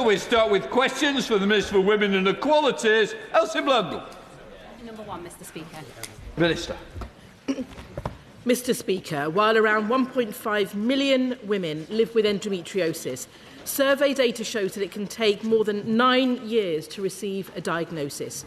We start with questions for the Minister for Women and Equalities, Elsie Blundell. Number 1, Mr. Speaker. Minister. Mr. Speaker, while around 1.5 million women live with endometriosis, survey data shows that it can take more than 9 years to receive a diagnosis.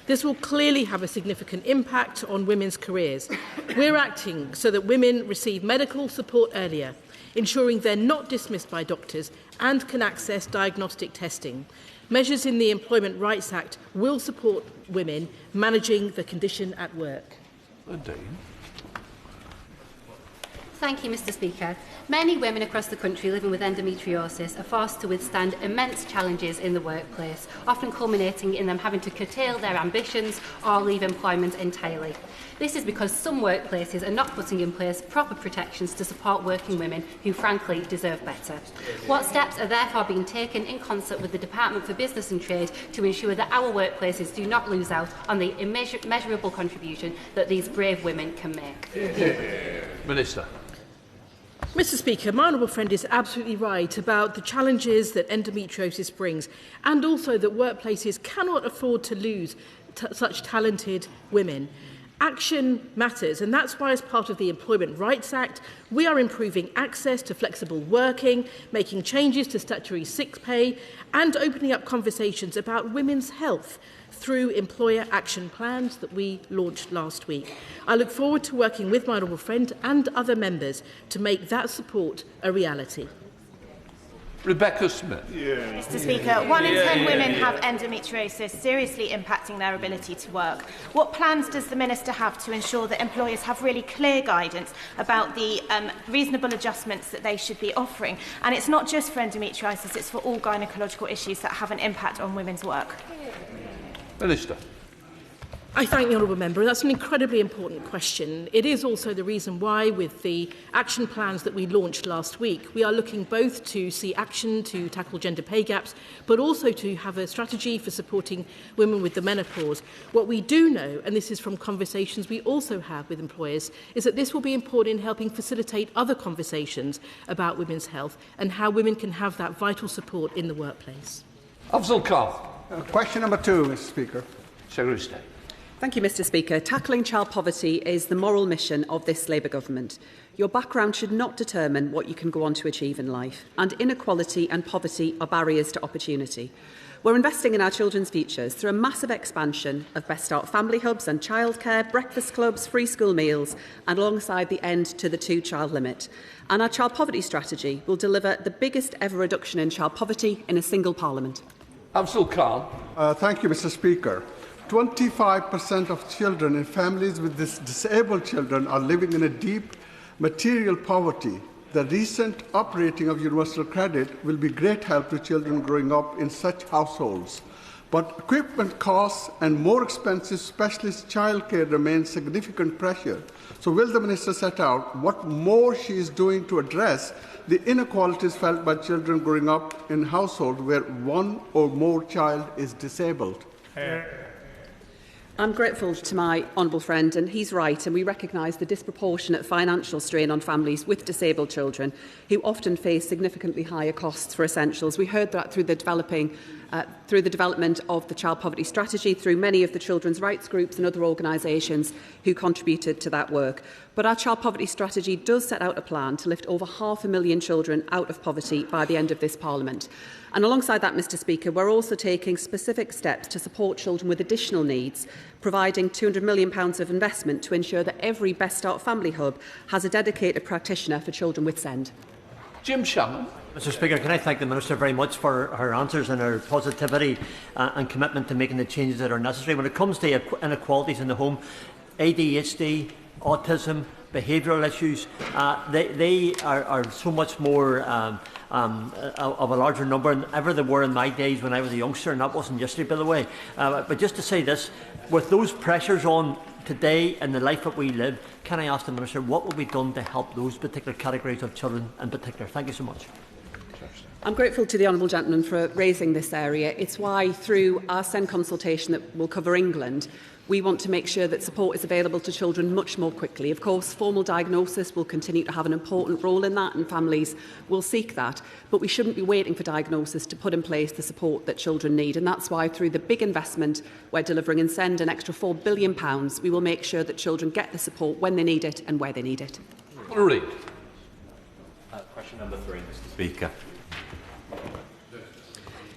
This will clearly have a significant impact on women's careers. We're acting so that women receive medical support earlier, ensuring they're not dismissed by doctors and can access diagnostic testing. Measures in the Employment Rights Act will support women managing the condition at work. Thank you, Mr. Speaker. Many women across the country living with endometriosis are forced to withstand immense challenges in the workplace, often culminating in them having to curtail their ambitions or leave employment entirely. This is because some workplaces are not putting in place proper protections to support working women who, frankly, deserve better. What steps are therefore being taken in concert with the Department for Business and Trade to ensure that our workplaces do not lose out on the immeasurable contribution that these brave women can make? Minister. Mr. Speaker, my honourable friend is absolutely right about the challenges that endometriosis brings, and also that workplaces cannot afford to lose such talented women. Action matters, and that's why, as part of the Employment Rights Act, we are improving access to flexible working, making changes to statutory sick pay, and opening up conversations about women's health through employer action plans that we launched last week. I look forward to working with my honourable friend and other members to make that support a reality. Rebecca Smith. Mr. Speaker, 1 in 10 women have endometriosis, seriously impacting their ability to work. What plans does the Minister have to ensure that employers have really clear guidance about the reasonable adjustments that they should be offering? And it's not just for endometriosis, it's for all gynaecological issues that have an impact on women's work. Minister. I thank the honourable member. That's an incredibly important question. It is also the reason why, with the action plans that we launched last week, we are looking both to see action to tackle gender pay gaps, but also to have a strategy for supporting women with the menopause. What we do know, and this is from conversations we also have with employers, is that this will be important in helping facilitate other conversations about women's health and how women can have that vital support in the workplace. Afzal Khan. Question number 2, Mr. Speaker. Secretary of State. Thank you, Mr. Speaker. Tackling child poverty is the moral mission of this Labour government. Your background should not determine what you can go on to achieve in life, and inequality and poverty are barriers to opportunity. We're investing in our children's futures through a massive expansion of Best Start family hubs and childcare, breakfast clubs, free school meals, and alongside the end to the 2-child limit. And our child poverty strategy will deliver the biggest ever reduction in child poverty in a single parliament. Afzal Khan. Thank you, Mr. Speaker. 25% of children in families with disabled children are living in a deep material poverty. The recent uprating of universal credit will be great help to children growing up in such households. But equipment costs and more expensive specialist childcare remain significant pressure. So will the Minister set out what more she is doing to address the inequalities felt by children growing up in households where one or more child is disabled? I'm grateful to my honourable friend, and he's right, and we recognise the disproportionate financial strain on families with disabled children who often face significantly higher costs for essentials. We heard that through the development of the child poverty strategy, through many of the children's rights groups and other organisations who contributed to that work. But our child poverty strategy does set out a plan to lift over 500,000 children out of poverty by the end of this Parliament. And alongside that, Mr. Speaker, we're also taking specific steps to support children with additional needs, providing £200 million of investment to ensure that every Best Start family hub has a dedicated practitioner for children with SEND. Jim Shannon. Mr. Speaker, can I thank the Minister very much for her answers and her positivity and commitment to making the changes that are necessary. When it comes to inequalities in the home, ADHD, autism, behavioural issues, they are so much more of a larger number than ever they were in my days when I was a youngster, and that wasn't yesterday, by the way. But just to say this, with those pressures on today in the life that we live, can I ask the Minister what will be done to help those particular categories of children in particular? Thank you so much. I'm grateful to the Honourable Gentleman for raising this area. It's why, through our SEND consultation that will cover England, we want to make sure that support is available to children much more quickly. Of course, formal diagnosis will continue to have an important role in that, and families will seek that. But we shouldn't be waiting for diagnosis to put in place the support that children need. And that's why, through the big investment we're delivering in SEND, an extra £4 billion, we will make sure that children get the support when they need it and where they need it. Reid. Question number 3, Mr. Speaker.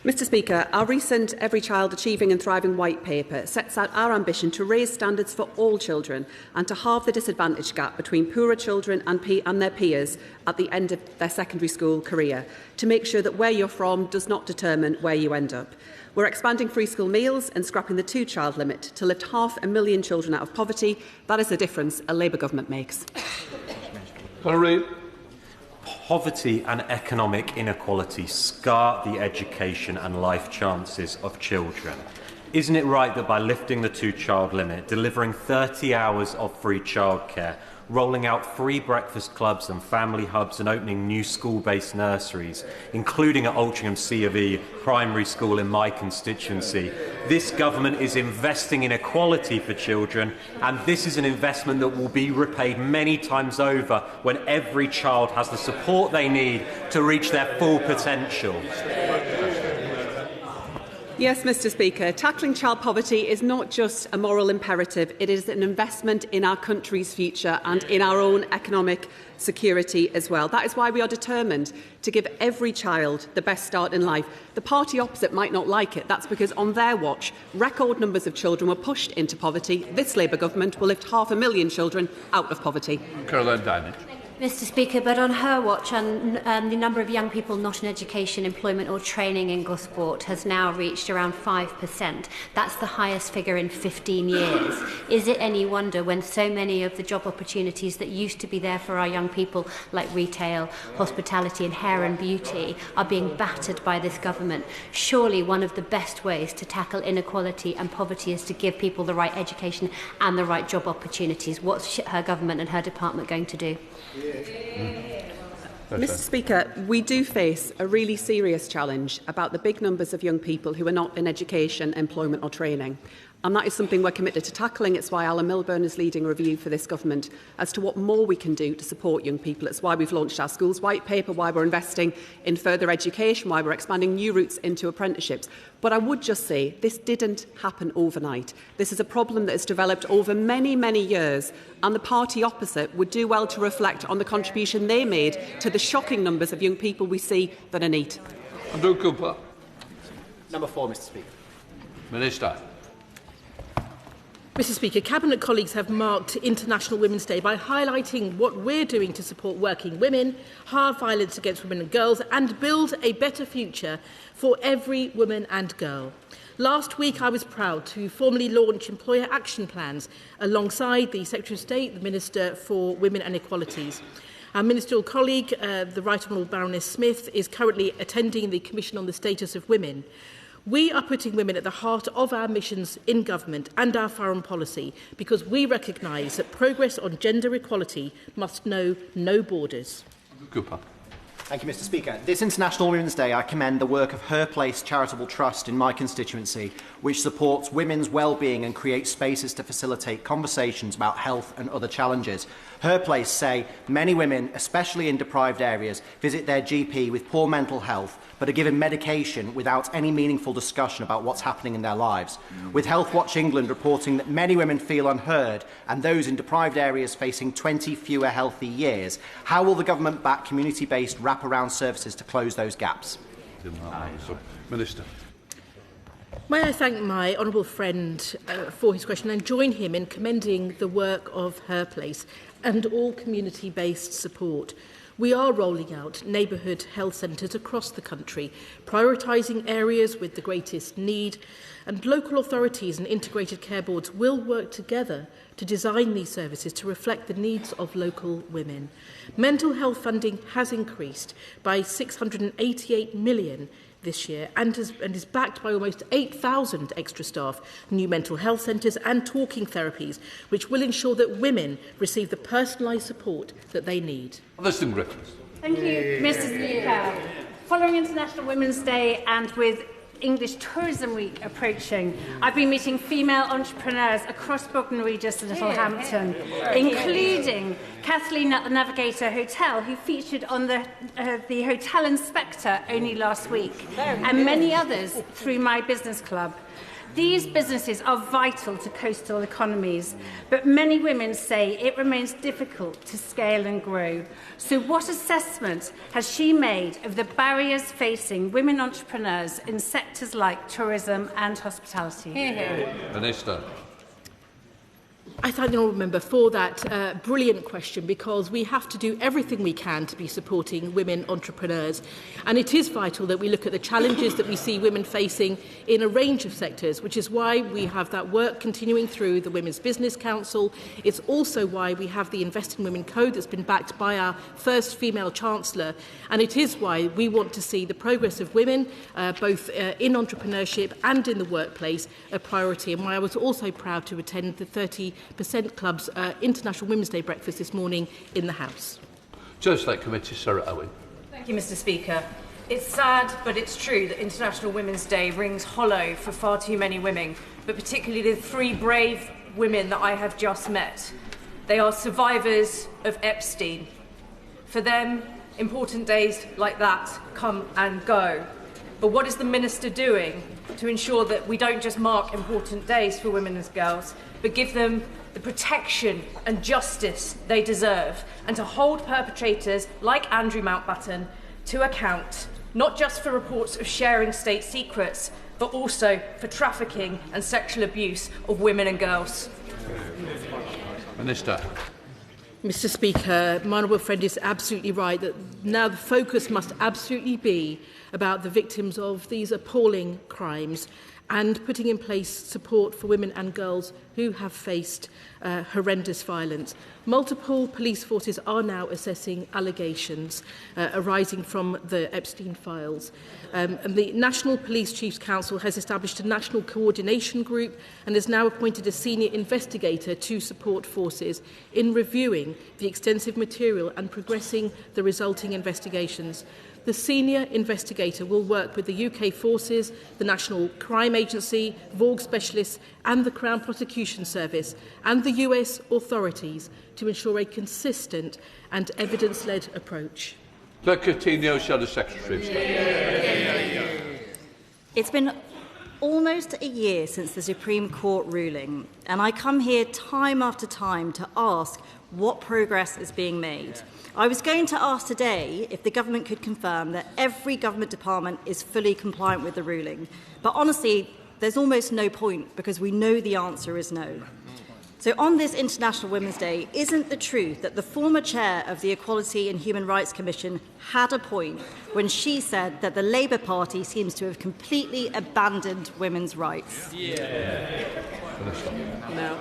Mr Speaker, our recent Every Child Achieving and Thriving White Paper sets out our ambition to raise standards for all children and to halve the disadvantage gap between poorer children and their peers at the end of their secondary school career, to make sure that where you're from does not determine where you end up. We're expanding free school meals and scrapping the 2-child limit to lift 500,000 children out of poverty. That is the difference a Labour government makes. Reid. Poverty and economic inequality scar the education and life chances of children. Isn't it right that by lifting the 2-child limit, delivering 30 hours of free childcare, rolling out free breakfast clubs and family hubs and opening new school-based nurseries, including at Altrincham C of E primary school in my constituency, this government is investing in equality for children, and this is an investment that will be repaid many times over when every child has the support they need to reach their full potential? Yes, Mr Speaker, tackling child poverty is not just a moral imperative, it is an investment in our country's future and in our own economic security as well. That is why we are determined to give every child the best start in life. The party opposite might not like it. That's because on their watch, record numbers of children were pushed into poverty. This Labour government will lift 500,000 children out of poverty. Caroline Dinich. Mr Speaker, but on her watch, and the number of young people not in education, employment or training in Gosport has now reached around 5%. That's the highest figure in 15 years. Is it any wonder when so many of the job opportunities that used to be there for our young people, like retail, hospitality and hair and beauty, are being battered by this government? Surely one of the best ways to tackle inequality and poverty is to give people the right education and the right job opportunities. What's her government and her department going to do? Mr Speaker, we do face a really serious challenge about the big numbers of young people who are not in education, employment or training. And that is something we're committed to tackling. It's why Alan Milburn is leading a review for this government as to what more we can do to support young people. It's why we've launched our Schools White Paper, why we're investing in further education, why we're expanding new routes into apprenticeships. But I would just say this didn't happen overnight. This is a problem that has developed over many, many years, and the party opposite would do well to reflect on the contribution they made to the shocking numbers of young people we see that are neat. Andrew Cooper. Number 4, Mr Speaker. Minister. Mr Speaker, Cabinet colleagues have marked International Women's Day by highlighting what we're doing to support working women, halve violence against women and girls and build a better future for every woman and girl. Last week I was proud to formally launch employer action plans alongside the Secretary of State, the Minister for Women and Equalities. Our ministerial colleague, the Right Honourable Baroness Smith, is currently attending the Commission on the Status of Women. We are putting women at the heart of our missions in government and our foreign policy because we recognise that progress on gender equality must know no borders. Cooper. Thank you, Mr Speaker. This International Women's Day, I commend the work of Her Place Charitable Trust in my constituency, which supports women's well-being and creates spaces to facilitate conversations about health and other challenges. Her Place say many women, especially in deprived areas, visit their GP with poor mental health but are given medication without any meaningful discussion about what's happening in their lives. With Health Watch England reporting that many women feel unheard and those in deprived areas facing 20 fewer healthy years, how will the government back community-based wraparound services to close those gaps? Minister. May I thank my honourable friend for his question and join him in commending the work of Her Place and all community-based support. We are rolling out neighbourhood health centres across the country, prioritising areas with the greatest need, and local authorities and integrated care boards will work together to design these services to reflect the needs of local women. Mental health funding has increased by £688 million this year and is backed by almost 8,000 extra staff, new mental health centres and talking therapies, which will ensure that women receive the personalised support that they need. Alison Griffiths. Thank you, Mr Speaker. Following International Women's Day and with English Tourism Week approaching, I've been meeting female entrepreneurs across Bognor Regis and Littlehampton, including Kathleen at the Navigator Hotel, who featured on the Hotel Inspector only last week, and many others through my business club. These businesses are vital to coastal economies, but many women say it remains difficult to scale and grow. So what assessment has she made of the barriers facing women entrepreneurs in sectors like tourism and hospitality? Minister. I thank the Honourable Member for that brilliant question, because we have to do everything we can to be supporting women entrepreneurs. And it is vital that we look at the challenges that we see women facing in a range of sectors, which is why we have that work continuing through the Women's Business Council. It's also why we have the Invest in Women Code that's been backed by our first female Chancellor. And it is why we want to see the progress of women, both in entrepreneurship and in the workplace, a priority. And why I was also proud to attend the 30% Club's International Women's Day breakfast this morning in the House. Just like Committee, Sarah Owen. Thank you, Mr. Speaker. It's sad, but it's true that International Women's Day rings hollow for far too many women, but particularly the three brave women that I have just met. They are survivors of Epstein. For them, important days like that come and go. But what is the Minister doing to ensure that we don't just mark important days for women and girls, but give them the protection and justice they deserve, and to hold perpetrators like Andrew Mountbatten to account, not just for reports of sharing state secrets, but also for trafficking and sexual abuse of women and girls? Minister. Mr. Speaker, my honourable friend is absolutely right that now the focus must absolutely be about the victims of these appalling crimes and putting in place support for women and girls who have faced horrendous violence. Multiple police forces are now assessing allegations arising from the Epstein files. And the National Police Chiefs Council has established a national coordination group and has now appointed a senior investigator to support forces in reviewing the extensive material and progressing the resulting investigations. The senior investigator will work with the UK forces, the National Crime Agency, VORG specialists and the Crown Prosecution Service and the US authorities to ensure a consistent and evidence-led approach. Clerk Coutinho, Shadow Secretary. It's been almost a year since the Supreme Court ruling, and I come here time after time to ask what progress is being made. I was going to ask today if the government could confirm that every government department is fully compliant with the ruling. But honestly, there's almost no point, because we know the answer is no. So on this International Women's Day, isn't the truth that the former chair of the Equality and Human Rights Commission had a point when she said that the Labour Party seems to have completely abandoned women's rights? No.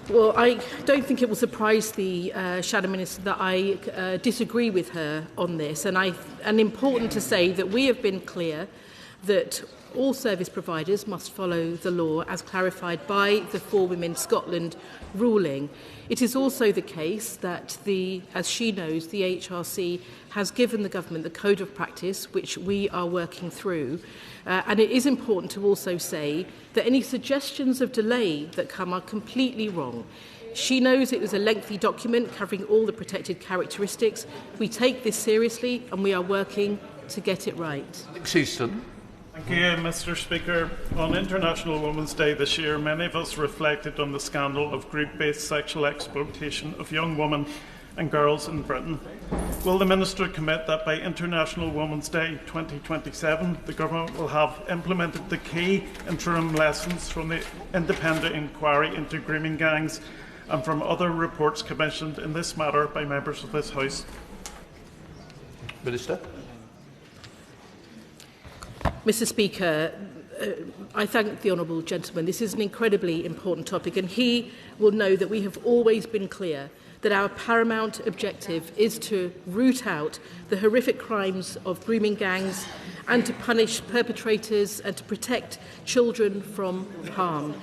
Well, I don't think it will surprise the Shadow Minister that I disagree with her on this. And important to say that we have been clear that all service providers must follow the law as clarified by the For Women Scotland ruling. It is also the case that, as she knows, the HRC has given the government the code of practice, which we are working through. And it is important to also say that any suggestions of delay that come are completely wrong. She knows it was a lengthy document covering all the protected characteristics. We take this seriously and we are working to get it right. Heston. Thank you, Mr. Speaker. On International Women's Day this year, many of us reflected on the scandal of group-based sexual exploitation of young women and girls in Britain. Will the Minister commit that by International Women's Day 2027, the Government will have implemented the key interim lessons from the independent inquiry into grooming gangs and from other reports commissioned in this matter by members of this House? Minister. Mr. Speaker, I thank the honourable gentleman. This is an incredibly important topic, and he will know that we have always been clear that our paramount objective is to root out the horrific crimes of grooming gangs and to punish perpetrators and to protect children from harm.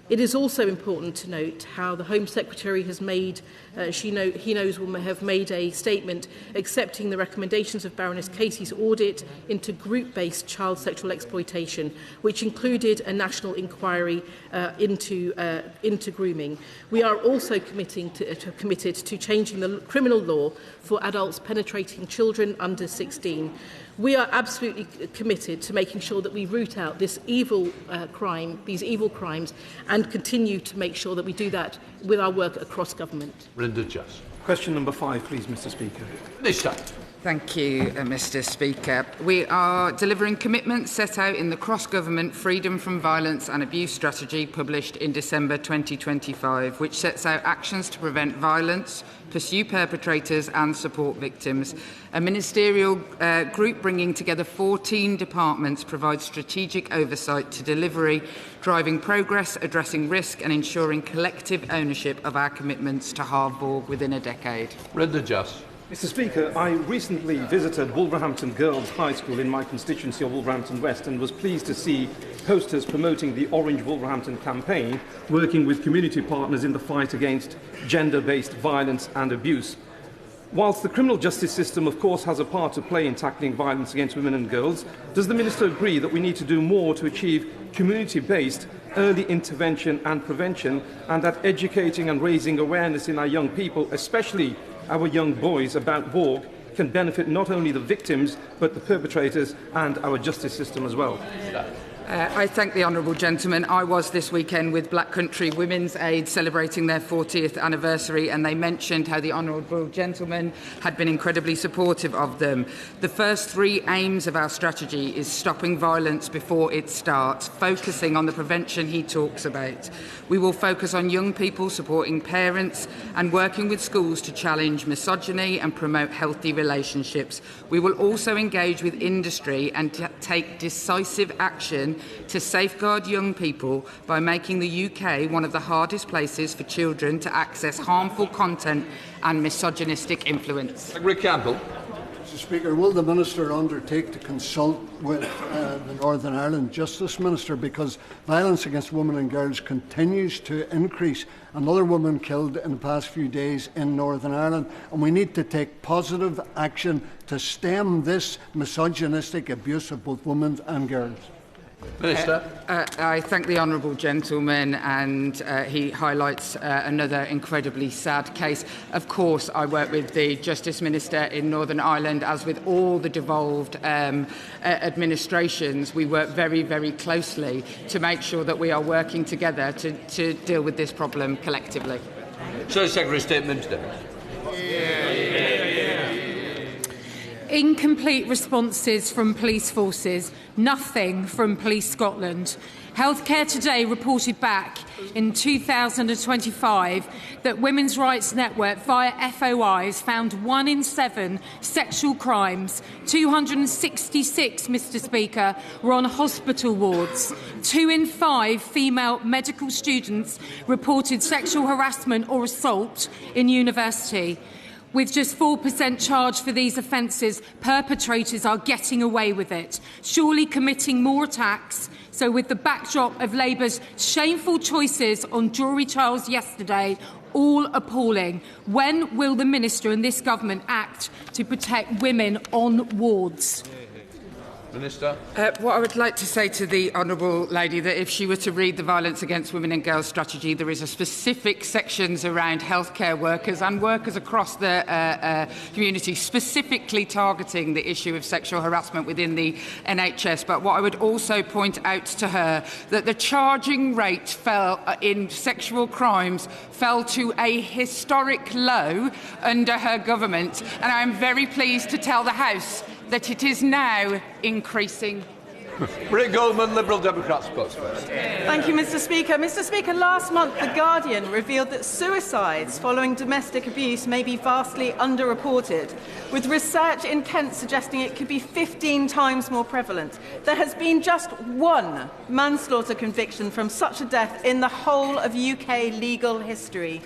It is also important to note how the Home Secretary has made, will have made a statement accepting the recommendations of Baroness Casey's audit into group-based child sexual exploitation, which included a national inquiry into grooming. We are also committed to changing the criminal law for adults penetrating children under 16. We are absolutely committed to making sure that we root out this these evil crimes, and continue to make sure that we do that with our work across government. Question number 5, please, Mr. Speaker. Minister. Thank you, Mr. Speaker. We are delivering commitments set out in the cross-government Freedom from Violence and Abuse strategy published in December 2025, which sets out actions to prevent violence, pursue perpetrators and support victims. A ministerial group bringing together 14 departments provides strategic oversight to delivery, driving progress, addressing risk and ensuring collective ownership of our commitments to halve Borg within a decade. Mr. Speaker, I recently visited Wolverhampton Girls High School in my constituency of Wolverhampton West and was pleased to see posters promoting the Orange Wolverhampton campaign, working with community partners in the fight against gender-based violence and abuse. Whilst the criminal justice system, of course, has a part to play in tackling violence against women and girls, does the Minister agree that we need to do more to achieve community-based early intervention and prevention, and that educating and raising awareness in our young people, especially our young boys, about Borg can benefit not only the victims but the perpetrators and our justice system as well? I thank the honourable gentleman. I was this weekend with Black Country Women's Aid celebrating their 40th anniversary, and they mentioned how the honourable gentleman had been incredibly supportive of them. The first 3 aims of our strategy is stopping violence before it starts, focusing on the prevention he talks about. We will focus on young people, supporting parents and working with schools to challenge misogyny and promote healthy relationships. We will also engage with industry and take decisive action to safeguard young people by making the UK one of the hardest places for children to access harmful content and misogynistic influence. Campbell. Mr. Speaker, will the Minister undertake to consult with the Northern Ireland Justice Minister, because violence against women and girls continues to increase? Another woman killed in the past few days in Northern Ireland, and we need to take positive action to stem this misogynistic abuse of both women and girls. Minister. I thank the honourable gentleman, and he highlights another incredibly sad case. Of course, I work with the Justice Minister in Northern Ireland, as with all the devolved administrations. We work very, very closely to make sure that we are working together to deal with this problem collectively. Secretary Statement. Incomplete responses from police forces, nothing from Police Scotland. Healthcare Today reported back in 2025 that Women's Rights Network via FOIs found 1 in 7 sexual crimes. 266, Mr. Speaker, were on hospital wards. 2 in 5 female medical students reported sexual harassment or assault in university. With just 4% charge for these offences, perpetrators are getting away with it, surely committing more attacks. So with the backdrop of Labour's shameful choices on jury trials yesterday, all appalling, when will the Minister and this government act to protect women on wards? Minister. What I would like to say to the honourable lady, that if she were to read the Violence Against Women and Girls strategy, there is a specific sections around healthcare workers and workers across the community, specifically targeting the issue of sexual harassment within the NHS. But what I would also point out to her, that the charging rate fell in sexual crimes fell to a historic low under her government, and I am very pleased to tell the House that it is now increasing. Bridget Goldman, Liberal Democrat spokesperson. Thank you, Mr. Speaker. Mr. Speaker, last month The Guardian revealed that suicides following domestic abuse may be vastly underreported, with research in Kent suggesting it could be 15 times more prevalent. There has been just 1 manslaughter conviction from such a death in the whole of UK legal history.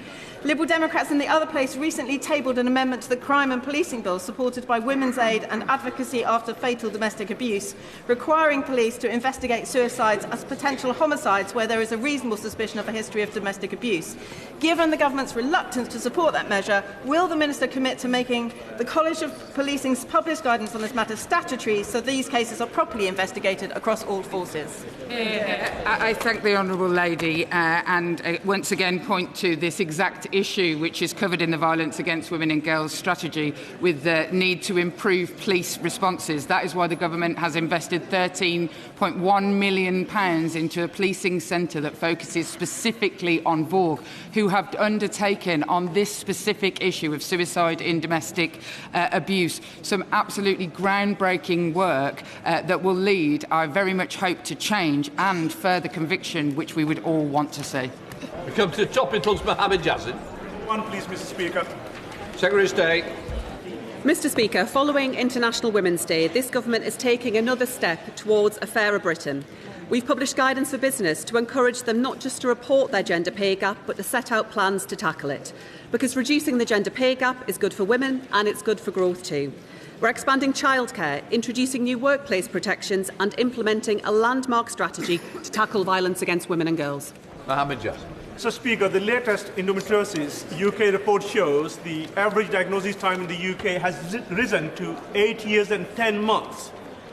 Liberal Democrats in the other place recently tabled an amendment to the Crime and Policing Bill supported by Women's Aid and Advocacy After Fatal Domestic Abuse, requiring police to investigate suicides as potential homicides where there is a reasonable suspicion of a history of domestic abuse. Given the government's reluctance to support that measure, will the Minister commit to making the College of Policing's published guidance on this matter statutory so these cases are properly investigated across all forces? I thank the Honourable Lady and once again point to this exact issue which is covered in the Violence Against Women and Girls strategy with the need to improve police responses. That is why the government has invested £13.1 million into a policing centre that focuses specifically on VOG, who have undertaken on this specific issue of suicide in domestic abuse some absolutely groundbreaking work that will lead, I very much hope, to change and further conviction, which we would all want to see. We come to the topicals, Mohammed Yazid. One, please, Mr. Speaker. Secretary of State. Mr. Speaker, following International Women's Day, this government is taking another step towards a fairer Britain. We've published guidance for business to encourage them not just to report their gender pay gap, but to set out plans to tackle it. Because reducing the gender pay gap is good for women and it's good for growth too. We're expanding childcare, introducing new workplace protections and implementing a landmark strategy to tackle violence against women and girls. Mohammed Yazid. So, Speaker, the latest endometriosis UK report shows the average diagnosis time in the UK has risen to 8 years and 10 months.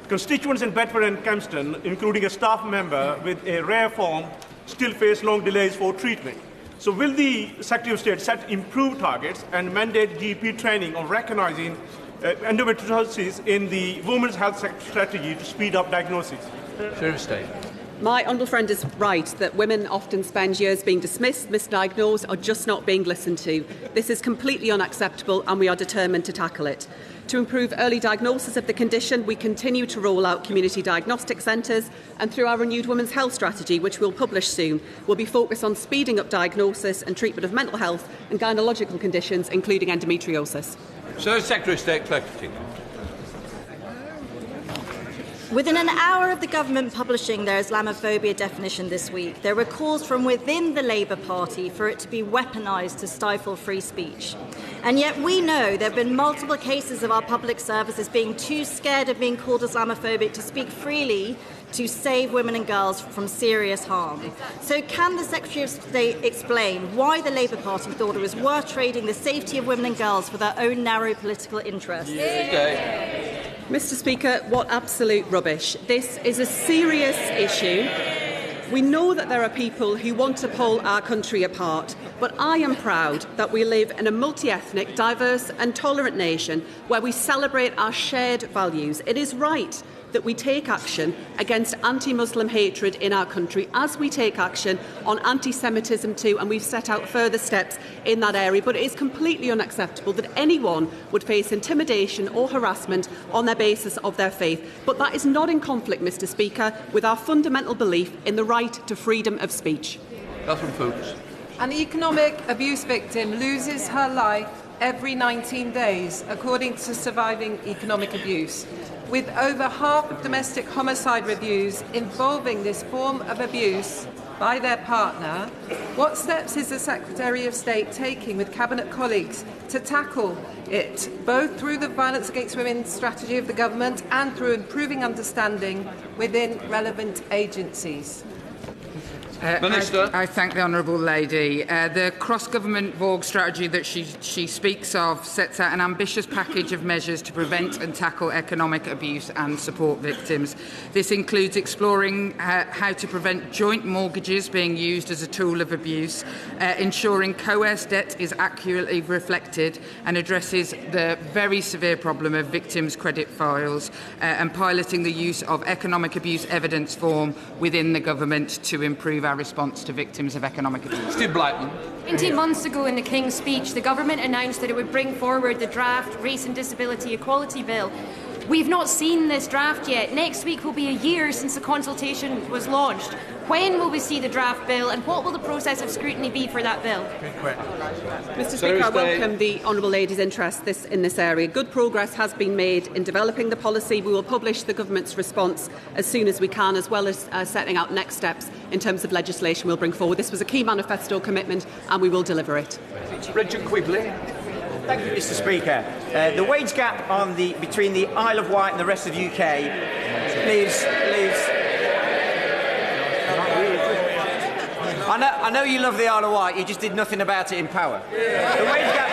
Constituents in Bedford and Kempston, including a staff member with a rare form, still face long delays for treatment. So will the Secretary of State set improved targets and mandate GP training on recognising endometriosis in the women's health strategy to speed up diagnosis? Secretary of State. My honourable friend is right that women often spend years being dismissed, misdiagnosed or just not being listened to. This is completely unacceptable and we are determined to tackle it. To improve early diagnosis of the condition, we continue to roll out community diagnostic centres and through our renewed women's health strategy, which we'll publish soon, we'll be focused on speeding up diagnosis and treatment of mental health and gynaecological conditions, including endometriosis. Sir, Secretary of State Clerk. Within an hour of the government publishing their Islamophobia definition this week, there were calls from within the Labour Party for it to be weaponised to stifle free speech. And yet we know there have been multiple cases of our public services being too scared of being called Islamophobic to speak freely to save women and girls from serious harm. So can the Secretary of State explain why the Labour Party thought it was worth trading the safety of women and girls for their own narrow political interests? Mr. Speaker, what absolute rubbish. This is a serious issue. We know that there are people who want to pull our country apart, but I am proud that we live in a multi-ethnic, diverse and tolerant nation where we celebrate our shared values. It is right that we take action against anti-Muslim hatred in our country, as we take action on anti-Semitism too, and we've set out further steps in that area. But it is completely unacceptable that anyone would face intimidation or harassment on the basis of their faith. But that is not in conflict, Mr. Speaker, with our fundamental belief in the right to freedom of speech. Catherine Fuchs. An economic abuse victim loses her life every 19 days, according to Surviving Economic Abuse. With over half of domestic homicide reviews involving this form of abuse by their partner, what steps is the Secretary of State taking with Cabinet colleagues to tackle it, both through the Violence Against Women strategy of the government and through improving understanding within relevant agencies? Minister. I thank the Honourable Lady. The cross-government VOG strategy that she speaks of sets out an ambitious package of measures to prevent and tackle economic abuse and support victims. This includes exploring how to prevent joint mortgages being used as a tool of abuse, ensuring coerced debt is accurately reflected and addresses the very severe problem of victims' credit files, and piloting the use of economic abuse evidence form within the government to improve our response to victims of economic abuse. Steve Blackman. 20 months ago in the King's Speech, the government announced that it would bring forward the draft Race and Disability Equality Bill. We've not seen this draft yet. Next week will be a year since the consultation was launched. When will we see the draft bill, and what will the process of scrutiny be for that bill? Mr. Speaker, I welcome the honourable lady's interest in this area. Good progress has been made in developing the policy. We will publish the government's response as soon as we can, as well as setting out next steps in terms of legislation we'll bring forward. This was a key manifesto commitment, and we will deliver it. Bridget, quickly. Thank you, Mr. Speaker. The wage gap between the Isle of Wight and the rest of the UK leaves. I know you love the Isle of Wight, you just did nothing about it in power. The wage gap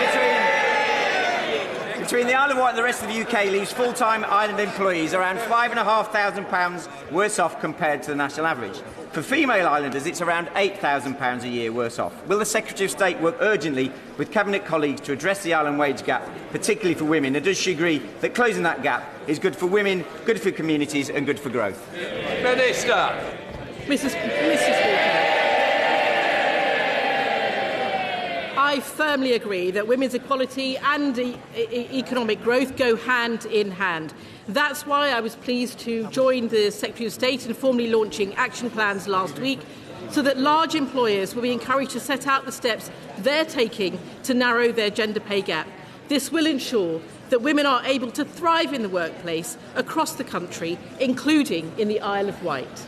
between the Isle of Wight and the rest of the UK leaves full-time island employees around £5,500 worse off compared to the national average. For female islanders, it's around £8,000 a year worse off. Will the Secretary of State work urgently with Cabinet colleagues to address the island wage gap, particularly for women? And does she agree that closing that gap is good for women, good for communities and good for growth? Minister. Mr. Speaker, I firmly agree that women's equality and economic growth go hand in hand. That's why I was pleased to join the Secretary of State in formally launching action plans last week, so that large employers will be encouraged to set out the steps they're taking to narrow their gender pay gap. This will ensure that women are able to thrive in the workplace across the country, including in the Isle of Wight.